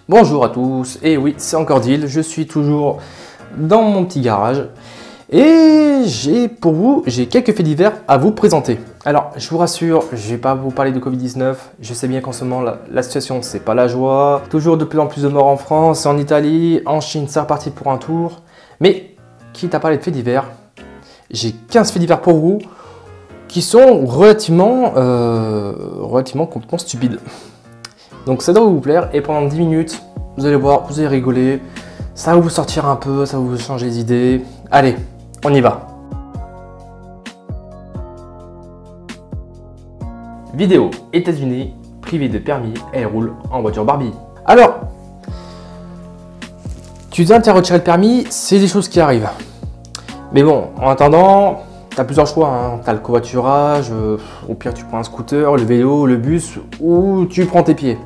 Bonjour à tous, et oui, c'est encore Dil, je suis toujours dans mon petit garage et j'ai quelques faits divers à vous présenter. Alors, je vous rassure, je vais pas vous parler de Covid-19, je sais bien qu'en ce moment la situation c'est pas la joie, toujours de plus en plus de morts en France, en Italie, en Chine c'est reparti pour un tour, mais quitte à parler de faits divers, j'ai 15 faits divers pour vous qui sont relativement complètement stupides. Donc ça doit vous plaire et pendant 10 minutes, vous allez voir, vous allez rigoler, ça va vous sortir un peu, ça va vous changer les idées. Allez, on y va. Vidéo, États-Unis, privée de permis, elle roule en voiture Barbie. Alors, tu viens de retirer le permis, c'est des choses qui arrivent. Mais bon, en attendant, tu as plusieurs choix, hein. Tu as le covoiturage, au pire tu prends un scooter, le vélo, le bus, ou tu prends tes pieds.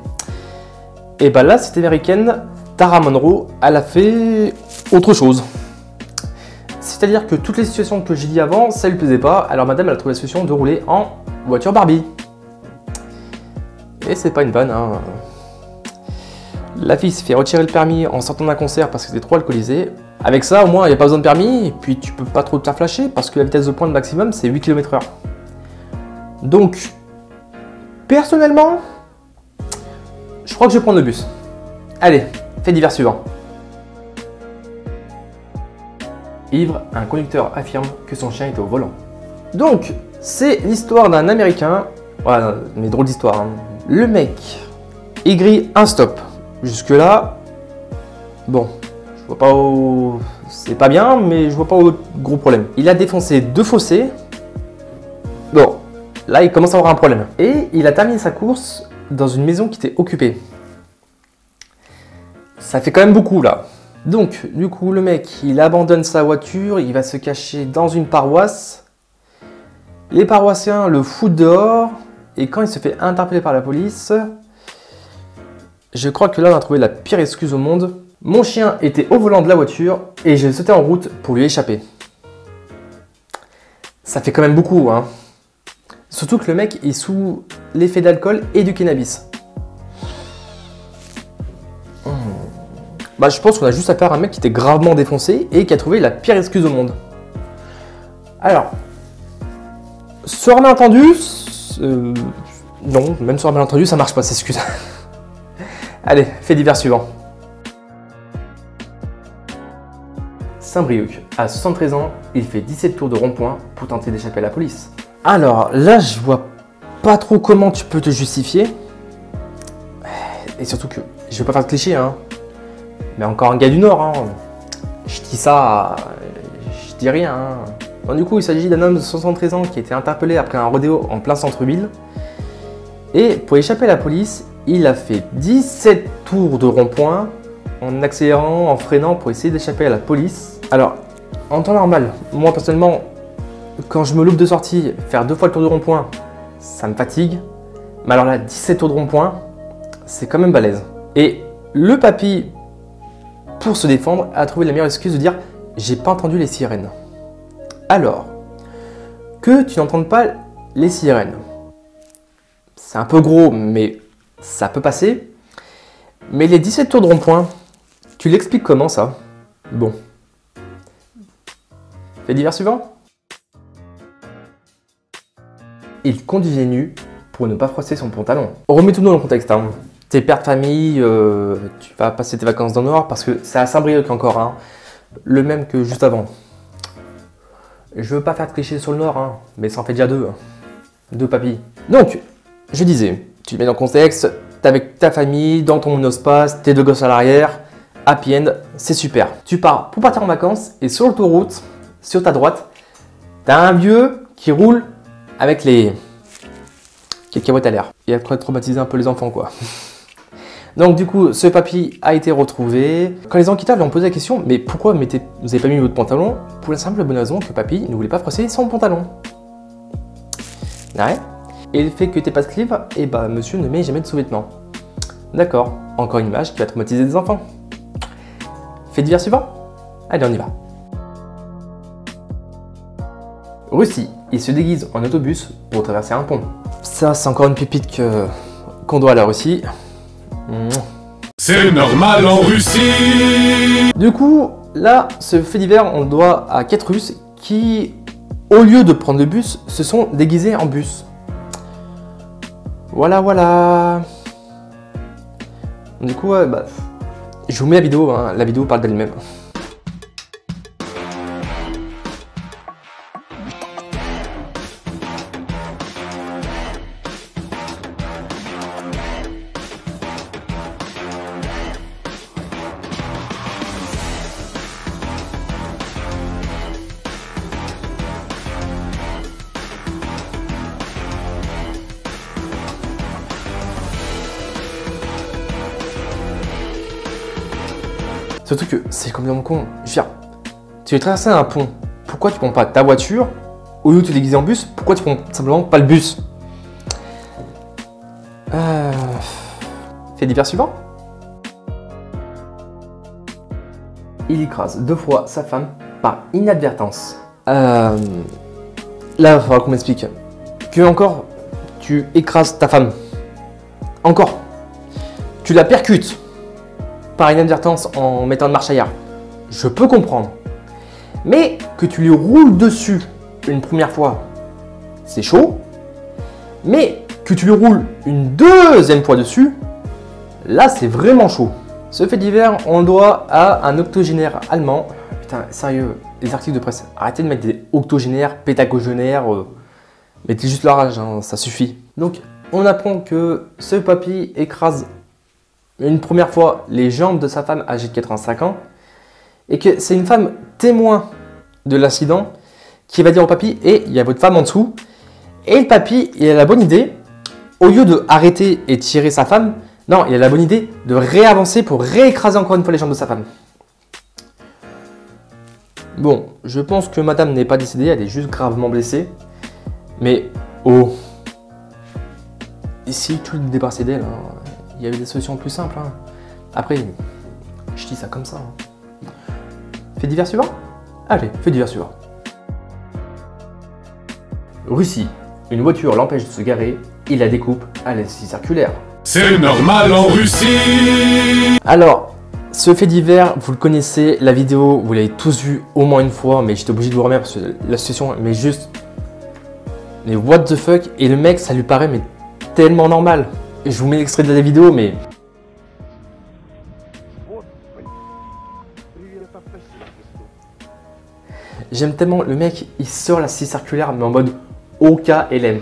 Et bah là, cette américaine, Tara Monroe, elle a fait autre chose. C'est-à-dire que toutes les situations que j'ai dit avant, ça lui plaisait pas, alors madame elle a trouvé la solution de rouler en voiture Barbie. Et c'est pas une vanne, hein. La fille s'est fait retirer le permis en sortant d'un concert parce que c'était trop alcoolisé. Avec ça, au moins, il n'y a pas besoin de permis, et puis tu peux pas trop te faire flasher parce que la vitesse de pointe maximum, c'est 8 km/h. Donc, personnellement, je crois que je vais prendre le bus. Allez, fait divers suivant. Ivre, un conducteur affirme que son chien était au volant. Donc, c'est l'histoire d'un Américain. Voilà, mais drôle d'histoire, hein. Le mec aigrit un stop. Jusque-là, bon, je vois pas où... C'est pas bien, mais je vois pas où gros problème. Il a défoncé 2 fossés. Bon, là, il commence à avoir un problème. Et il a terminé sa course dans une maison qui était occupée. Ça fait quand même beaucoup, là. Donc, du coup, le mec, il abandonne sa voiture, il va se cacher dans une paroisse. Les paroissiens le foutent dehors, et quand il se fait interpeller par la police... Je crois que là, on a trouvé la pire excuse au monde. Mon chien était au volant de la voiture et j'ai sauté en route pour lui échapper. Ça fait quand même beaucoup, hein. Surtout que le mec est sous l'effet d'alcool et du cannabis. Bah, je pense qu'on a juste affaire à un mec qui était gravement défoncé et qui a trouvé la pire excuse au monde. Alors, sur un malentendu, non, même sur un malentendu, ça marche pas, cette excuse. Allez, fait divers suivant. Saint-Brieuc, à 73 ans, il fait 17 tours de rond-point pour tenter d'échapper à la police. Alors là, je vois pas trop comment tu peux te justifier. Et surtout que, je vais pas faire de cliché, hein. Mais encore un gars du Nord, hein. Je dis ça, je dis rien, hein. Donc, du coup, il s'agit d'un homme de 73 ans qui a été interpellé après un rodéo en plein centre-ville. Et pour échapper à la police, il a fait 17 tours de rond-point en accélérant, en freinant pour essayer d'échapper à la police. Alors, en temps normal, moi personnellement, quand je me loupe de sortie, faire 2 fois le tour de rond-point, ça me fatigue. Mais alors là, 17 tours de rond-point, c'est quand même balèze. Et le papy, pour se défendre, a trouvé la meilleure excuse de dire « j'ai pas entendu les sirènes ». Alors, que tu n'entendes pas les sirènes, c'est un peu gros, mais ça peut passer. Mais les 17 tours de rond-point, tu l'expliques comment ça? Bon. Fait divers suivant. Il conduisait nu pour ne pas froisser son pantalon. Remets-nous dans le contexte, hein. T'es père de famille, tu vas passer tes vacances dans le Nord parce que c'est à Saint-Brieuc encore, hein. Le même que juste avant. Je veux pas faire de cliché sur le Nord, hein, mais ça en fait déjà 2. 2 papilles. Donc, je disais, tu te mets dans le contexte, t'es avec ta famille, dans ton monospace, tes 2 gosses à l'arrière, happy end, c'est super. Tu pars pour partir en vacances et sur l'autoroute, sur ta droite, t'as un vieux qui roule avec les cacahuètes à l'air. Il a traumatisé un peu les enfants, quoi. Donc du coup, ce papy a été retrouvé. Quand les enquêteurs lui ont posé la question, mais pourquoi vous n'avez pas mis votre pantalon? Pour la simple bonne raison que papy ne voulait pas froisser son pantalon. Ouais. Et le fait que t'aies pas de clip, et bah monsieur ne met jamais de sous-vêtements. D'accord, encore une image qui va traumatiser des enfants. Fait divers suivant. Allez, on y va. Russie, il se déguise en autobus pour traverser un pont. Ça, c'est encore une pépite qu'on doit à la Russie. C'est normal en Russie. Du coup, là, ce fait divers, on le doit à 4 Russes qui, au lieu de prendre le bus, se sont déguisés en bus. Voilà, voilà. Du coup, ouais, bah, je vous mets la vidéo parle d'elle-même. Surtout que c'est complètement con. Je veux dire, tu veux traverser un pont, pourquoi tu prends pas ta voiture? Au lieu de te déguiser en bus, pourquoi tu prends simplement pas le bus? Fait divers suivant. Il écrase 2 fois sa femme par inadvertance. Là, il va falloir qu'on m'explique. Que encore, tu écrases ta femme. Encore. Tu la percutes par inadvertance en mettant de marche arrière. Je peux comprendre. Mais que tu lui roules dessus une première fois, c'est chaud. Mais que tu lui roules une deuxième fois dessus, là c'est vraiment chaud. Ce fait divers, on le doit à un octogénaire allemand. Putain, sérieux, les articles de presse, arrêtez de mettre des octogénaires, pétagogénaires. Mettez juste leur âge, hein, ça suffit. Donc, on apprend que ce papy écrase une première fois les jambes de sa femme âgée de 85 ans et que c'est une femme témoin de l'incident qui va dire au papy « Et il y a votre femme en dessous ». Et le papy, il a la bonne idée, au lieu de arrêter et tirer sa femme, non, il a la bonne idée de réavancer pour réécraser encore une fois les jambes de sa femme. Bon, je pense que madame n'est pas décédée, elle est juste gravement blessée. Mais, oh, ici, tu le débarrasser d'elle, hein. Il y avait des solutions plus simples. Hein. Après, je dis ça comme ça. Hein. Fait divers suivant? Allez, fait divers suivant. Russie. Une voiture l'empêche de se garer. Il la découpe à la scie circulaire. C'est normal en Russie. Alors, ce fait divers, vous le connaissez. La vidéo, vous l'avez tous vu au moins une fois. Mais j'étais obligé de vous remettre parce que la situation, mais juste... Mais what the fuck? Et le mec, ça lui paraît mais tellement normal. Je vous mets l'extrait de la vidéo, mais... J'aime tellement, le mec, il sort la scie circulaire, mais en mode OKLM.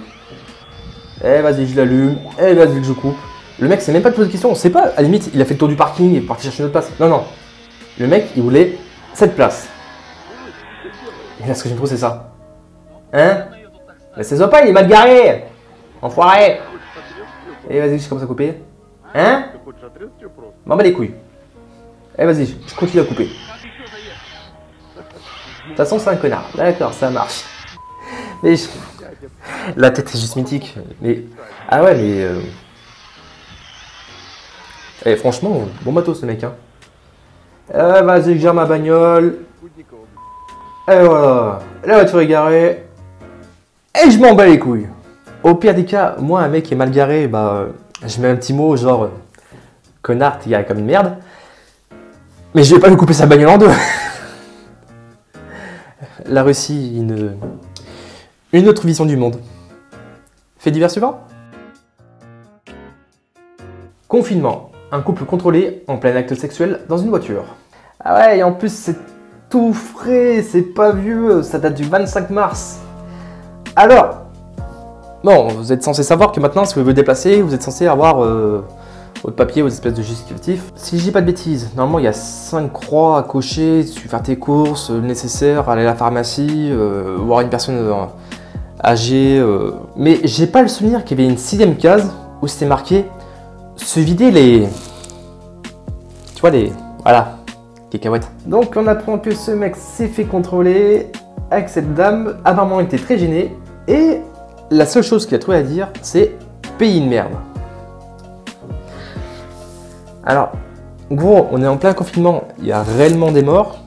Eh, vas-y, je l'allume. Eh, vas-y, que je coupe. Le mec, c'est même pas de poser de questions. On sait pas, à la limite, il a fait le tour du parking et est parti chercher une autre place. Non, non. Le mec, il voulait cette place. Et là, ce que j'aime trop, c'est ça. Hein? Mais ça se voit pas, il est mal garé. Enfoiré. Eh vas-y, je commence à couper. Hein? M'en bats les couilles. Eh vas-y, je continue à couper. De toute façon, c'est un connard. D'accord, ça marche. Mais la tête est juste mythique. Mais ah ouais, mais eh, franchement, bon matos ce mec. Hein. Vas-y, je gère ma bagnole. Et voilà, la voiture est garée. Et je m'en bats les couilles. Au pire des cas, moi, un mec qui est mal garé, bah, je mets un petit mot genre connard, t'es garé comme une merde. Mais je vais pas lui couper sa bagnole en deux. La Russie, une autre vision du monde. Fait divers suivant. Confinement. Un couple contrôlé en plein acte sexuel dans une voiture. Ah ouais, et en plus c'est tout frais, c'est pas vieux, ça date du 25 mars. Alors, bon, vous êtes censé savoir que maintenant, si vous voulez vous déplacer, vous êtes censé avoir votre papier, vos espèces de justificatifs. Si je dis pas de bêtises, normalement il y a 5 croix à cocher, tu faire tes courses, le nécessaire, aller à la pharmacie, voir une personne âgée. Mais j'ai pas le souvenir qu'il y avait une 6ème case où c'était marqué se vider les... Tu vois les... Voilà, cacahuètes. Donc on apprend que ce mec s'est fait contrôler avec cette dame, apparemment il était très gêné, et la seule chose qu'il a trouvé à dire, c'est pays de merde. Alors, gros, on est en plein confinement, il y a réellement des morts.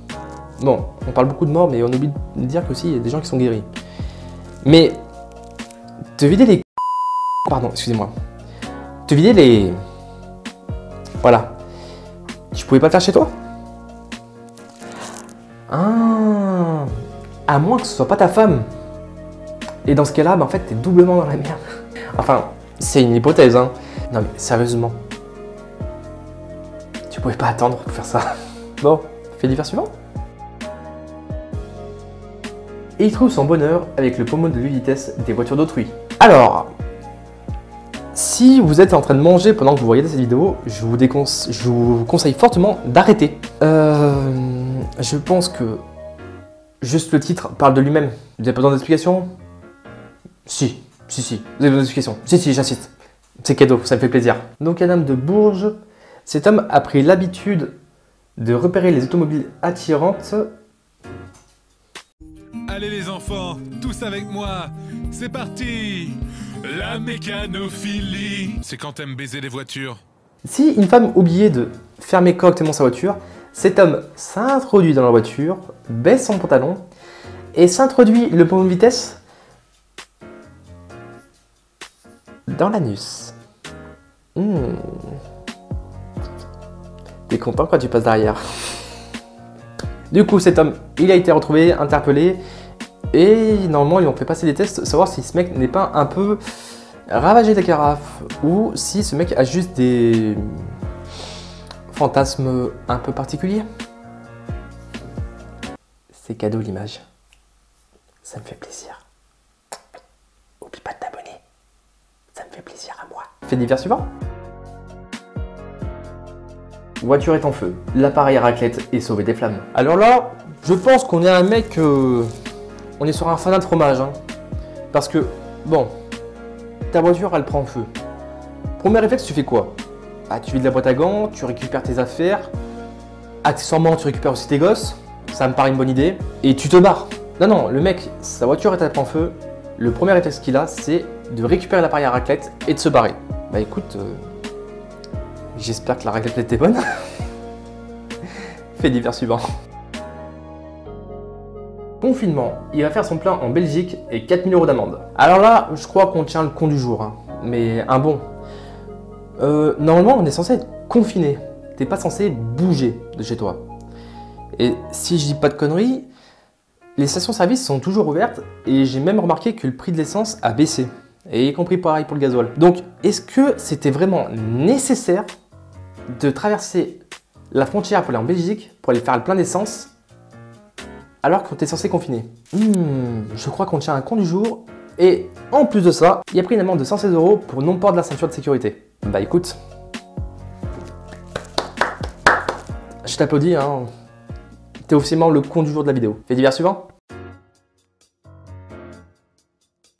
Bon, on parle beaucoup de morts, mais on oublie de dire qu'aussi il y a des gens qui sont guéris. Mais, te vider les... Pardon, excusez-moi. Te vider les... Voilà. Tu pouvais pas le faire chez toi? Ah, à moins que ce soit pas ta femme. Et dans ce cas-là, bah, en fait, t'es doublement dans la merde. Enfin, c'est une hypothèse, hein. Non mais sérieusement. Tu pouvais pas attendre pour faire ça. Bon, fait divers suivant. Et il trouve son bonheur avec le pommeau de vitesse des voitures d'autrui. Alors, si vous êtes en train de manger pendant que vous regardez cette vidéo, je vous conseille fortement d'arrêter. Je pense que juste le titre parle de lui-même. Vous avez pas besoin d'explication? Si. Vous avez besoin d'explication? Si, j'insiste. C'est cadeau, ça me fait plaisir. Donc un homme de Bourges, cet homme a pris l'habitude de repérer les automobiles attirantes. Allez les enfants, tous avec moi, c'est parti. La mécanophilie, c'est quand t'aimes baiser les voitures. Si une femme oubliait de fermer correctement sa voiture, cet homme s'introduit dans la voiture, baisse son pantalon et s'introduit le pommeau de vitesse dans l'anus. T'es content quand tu passes derrière. Du coup, cet homme, il a été retrouvé, interpellé, et normalement, ils ont fait passer des tests, savoir si ce mec n'est pas un peu ravagé des carafes, ou si ce mec a juste des fantasmes un peu particuliers. C'est cadeau l'image. Ça me fait plaisir. Oublie pas de t'abonner. Ça me fait plaisir à moi. Fait divers suivant. Voiture est en feu, l'appareil à raclette est sauvé des flammes. Alors là, je pense qu'on est un mec... on est sur un fanat de fromage. Hein. Parce que, bon, ta voiture, elle prend feu. Premier réflexe, tu fais quoi? Ah, tu vides la boîte à gants, tu récupères tes affaires. Accessoirement, tu récupères aussi tes gosses. Ça me paraît une bonne idée. Et tu te barres. Non, le mec, sa voiture, elle prend feu. Le premier réflexe qu'il a, c'est de récupérer l'appareil à raclette et de se barrer. Bah écoute... j'espère que la raclette était bonne. Fait divers suivant. Confinement. Il va faire son plein en Belgique et 4 000 € d'amende. Alors là, je crois qu'on tient le con du jour. Hein. Mais un bon. Normalement, on est censé être confiné. T'es pas censé bouger de chez toi. Et si je dis pas de conneries, les stations-service sont toujours ouvertes et j'ai même remarqué que le prix de l'essence a baissé. Et y compris pareil pour le gasoil. Donc, est-ce que c'était vraiment nécessaire de traverser la frontière pour aller en Belgique pour aller faire le plein d'essence alors qu'on était censé confiner? Je crois qu'on tient un con du jour. Et en plus de ça, il a pris une amende de 116 € pour non-port de la ceinture de sécurité. Bah écoute, je t'applaudis, hein. T'es officiellement le con du jour de la vidéo. Fait divers suivant.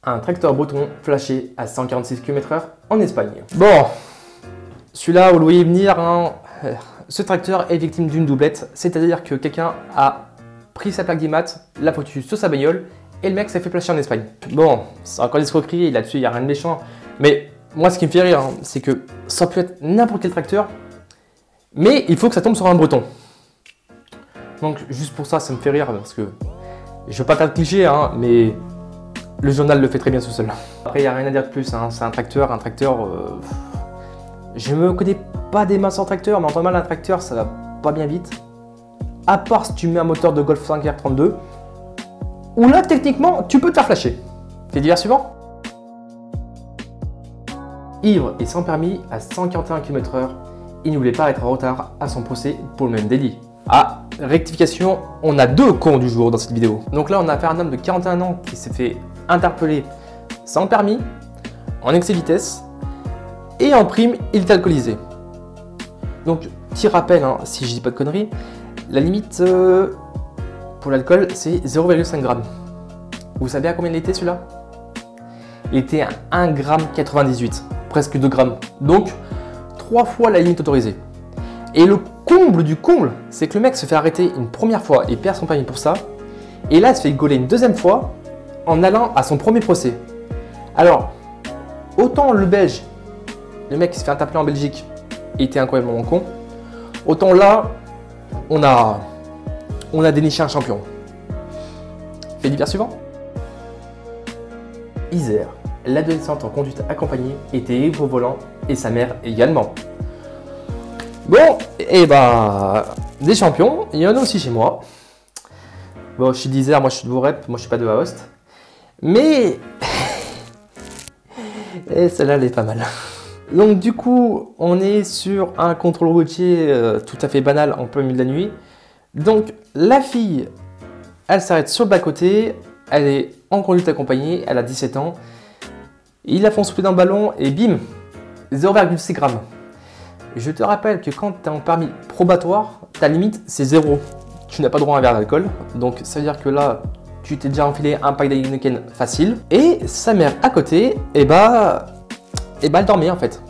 Un tracteur breton flashé à 146 km/h en Espagne. Bon, celui-là, vous le voyez venir, hein. Ce tracteur est victime d'une doublette, c'est-à-dire que quelqu'un a pris sa plaque d'IMAT, l'a foutu sur sa bagnole, et le mec s'est fait flasher en Espagne. Bon, c'est encore des escroqueries, là-dessus il n'y a rien de méchant, mais moi ce qui me fait rire, hein, c'est que ça peut être n'importe quel tracteur, mais il faut que ça tombe sur un breton. Donc juste pour ça, ça me fait rire, parce que je veux pas faire de cliché, hein, mais le journal le fait très bien tout seul. Après, il n'y a rien à dire de plus, hein, c'est un tracteur, je me connais pas des masses en tracteur, mais en temps normal, un tracteur, ça va pas bien vite. À part si tu mets un moteur de Golf 5 R32, où là, techniquement, tu peux te faire flasher. Fait divers suivant. Ivre et sans permis à 141 km/h, il ne voulait pas être en retard à son procès pour le même délit. Ah, rectification, on a deux cons du jour dans cette vidéo. Donc là, on a affaire à un homme de 41 ans qui s'est fait interpeller sans permis, en excès de vitesse, et en prime, il est alcoolisé. Donc, petit rappel, hein, si je dis pas de conneries, la limite pour l'alcool, c'est 0,5 g. Vous savez à combien il était celui-là? Il était à 1,98 g, presque 2 grammes. Donc, 3 fois la limite autorisée. Et le comble du comble, c'est que le mec se fait arrêter une première fois et perd son permis pour ça. Et là, il se fait gauler une deuxième fois en allant à son premier procès. Alors, autant le Belge, le mec qui se fait interpeller en Belgique, était incroyablement con, autant là, on a déniché un champion. Fait divers suivant. Isère, l'adolescente en conduite accompagnée était ivre au volant et sa mère également. Bon, et bah, des champions, il y en a aussi chez moi. Bon, je suis d'Isère, moi je suis de Vourep, moi je suis pas de Aoste. Mais... et celle-là, elle est pas mal. Donc du coup, on est sur un contrôle routier tout à fait banal en plein milieu de la nuit. Donc la fille, elle s'arrête sur le bas-côté, elle est en conduite accompagnée, elle a 17 ans. Ils la font souffler dans le ballon et bim, 0,6 grammes. Je te rappelle que quand tu es en permis probatoire, ta limite c'est 0. Tu n'as pas droit à un verre d'alcool. Donc ça veut dire que là, tu t'es déjà enfilé un pack d'Heineken facile. Et sa mère à côté, et bah elle dormait en fait.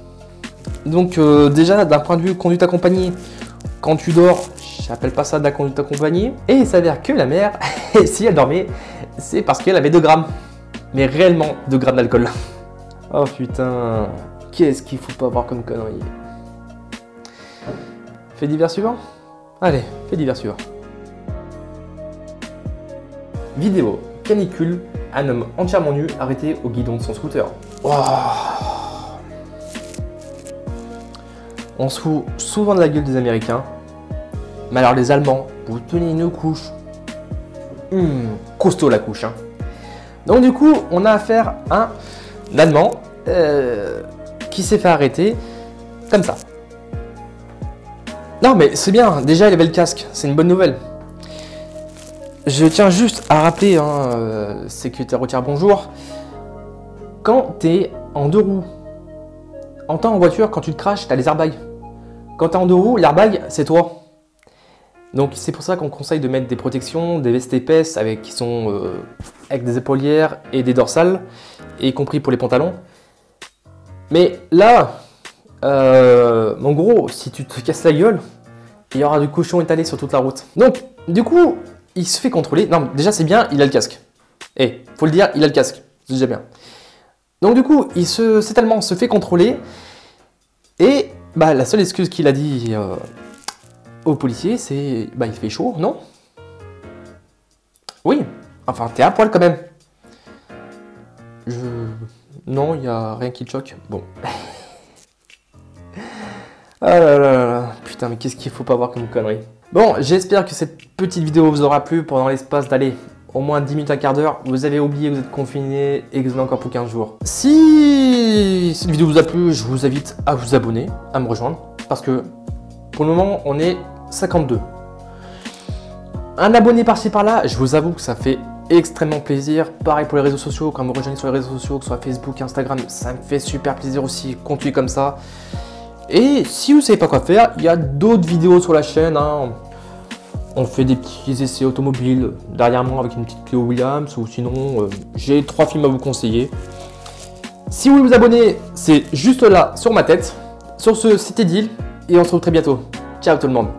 Donc déjà d'un point de vue conduite accompagnée, quand tu dors, j'appelle pas ça de la conduite accompagnée. Et il s'avère que la mère, si elle dormait, c'est parce qu'elle avait 2 grammes. Mais réellement 2 grammes d'alcool. Oh putain, qu'est-ce qu'il faut pas avoir comme connerie. Fait divers suivant. Allez, fait divers suivant. Vidéo, canicule, un homme entièrement nu arrêté au guidon de son scooter. Wow. On se fout souvent de la gueule des Américains, mais alors les Allemands, vous tenez une couche. Costaud la couche. Hein. Donc du coup, on a affaire à un Allemand qui s'est fait arrêter comme ça. Non mais c'est bien, déjà il avait le casque, c'est une bonne nouvelle. Je tiens juste à rappeler, sécurité routière bonjour, quand tu es en 2 roues, en temps en voiture, quand tu te craches, tu as les airbags. Quand tu es en 2 roues, l'airbag, c'est toi. Donc c'est pour ça qu'on conseille de mettre des protections, des vestes épaisses qui sont avec des épaulières et des dorsales, y compris pour les pantalons. Mais là, en gros, si tu te casses la gueule, il y aura du cochon étalé sur toute la route. Donc, du coup, il se fait contrôler. Non, déjà c'est bien, il a le casque. Faut le dire, il a le casque. C'est déjà bien. Donc du coup, cet Allemand se fait contrôler. Et bah, la seule excuse qu'il a dit au policier, c'est bah il fait chaud, non? Oui, enfin t'es à poil quand même. Non, il n'y a rien qui te choque. Bon. Ah là là là, putain, mais qu'est-ce qu'il faut pas voir comme connerie. Bon, j'espère que cette petite vidéo vous aura plu pendant l'espace d'aller au moins 10 minutes, un quart d'heure. Vous avez oublié que vous êtes confiné et que vous avez encore pour 15 jours. Si cette vidéo vous a plu, je vous invite à vous abonner, à me rejoindre. Parce que pour le moment, on est 52. Un abonné par-ci par-là, je vous avoue que ça fait extrêmement plaisir. Pareil pour les réseaux sociaux, quand vous me rejoignez sur les réseaux sociaux, que ce soit Facebook, Instagram, ça me fait super plaisir aussi, continuez comme ça. Et si vous ne savez pas quoi faire, il y a d'autres vidéos sur la chaîne. Hein. On fait des petits essais automobiles derrière moi avec une petite Clio Williams, ou sinon j'ai 3 films à vous conseiller. Si vous voulez vous abonner, c'est juste là sur ma tête. Sur ce, c'était Deal et on se retrouve très bientôt. Ciao tout le monde.